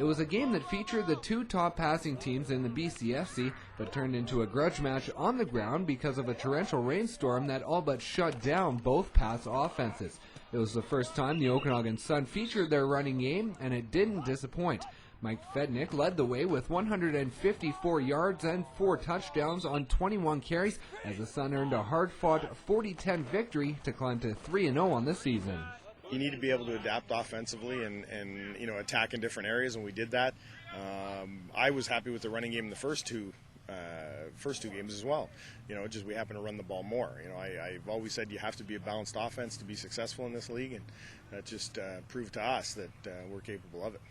It was a game that featured the two top passing teams in the BCFC, but turned into a grudge match on the ground because of a torrential rainstorm that all but shut down both pass offenses. It was the first time the Okanagan Sun featured their running game, and it didn't disappoint. Mike Fednick led the way with 154 yards and 4 touchdowns on 21 carries as the Sun earned a hard-fought 40-10 victory to climb to 3-0 on the season. You need to be able to adapt offensively and attack in different areas, and we did that. I was happy with the running game in the first two games as well. Just we happen to run the ball more. I've always said you have to be a balanced offense to be successful in this league, and that just proved to us that we're capable of it.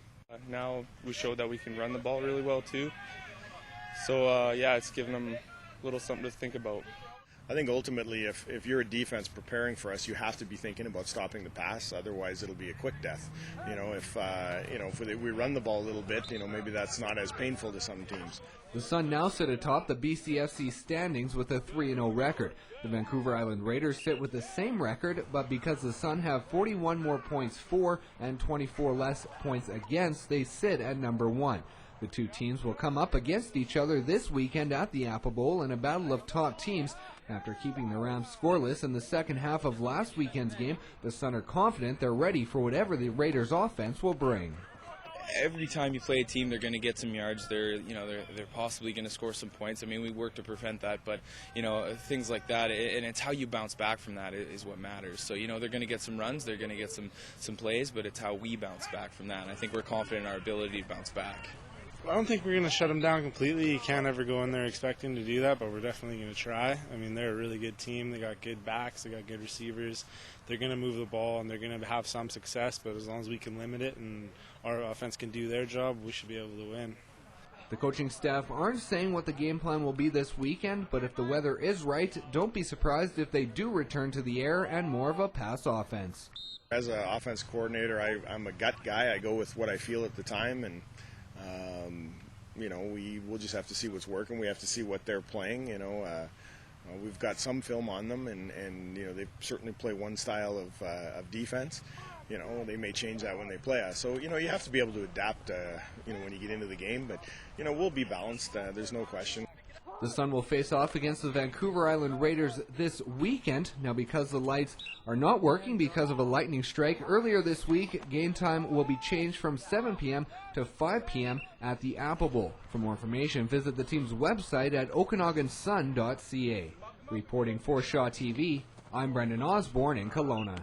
Now we showed that we can run the ball really well too. So it's given them a little something to think about. I think ultimately if you're a defense preparing for us, you have to be thinking about stopping the pass. Otherwise it'll be a quick death. If we run the ball a little bit, maybe that's not as painful to some teams. The Sun now sit atop the BCFC standings with a 3-0 record. The Vancouver Island Raiders sit with the same record, but because the Sun have 41 more points for and 24 less points against, they sit at number 1. The two teams will come up against each other this weekend at the Apple Bowl in a battle of top teams. After keeping the Rams scoreless in the second half of last weekend's game, the Sun are confident they're ready for whatever the Raiders' offense will bring. Every time you play a team, they're going to get some yards. They're possibly going to score some points. I mean, we work to prevent that, but things like that, and it's how you bounce back from that is what matters. So they're going to get some runs, they're going to get some plays, but it's how we bounce back from that. And I think we're confident in our ability to bounce back. I don't think we're going to shut them down completely. You can't ever go in there expecting to do that, but we're definitely going to try. I mean, they're a really good team. They got good backs. They got good receivers. They're going to move the ball, and they're going to have some success, but as long as we can limit it and our offense can do their job, we should be able to win. The coaching staff aren't saying what the game plan will be this weekend, but if the weather is right, don't be surprised if they do return to the air and more of a pass offense. As an offense coordinator, I'm a gut guy. I go with what I feel at the time, and we'll just have to see what's working. We have to see what they're playing. We've got some film on them, and they certainly play one style of defense. They may change that when they play us. So you have to be able to adapt. When you get into the game, but we'll be balanced. There's no question. The Sun will face off against the Vancouver Island Raiders this weekend. Now, because the lights are not working because of a lightning strike earlier this week, game time will be changed from 7 p.m. to 5 p.m. at the Apple Bowl. For more information, visit the team's website at OkanaganSun.ca. Reporting for Shaw TV, I'm Brendan Osborne in Kelowna.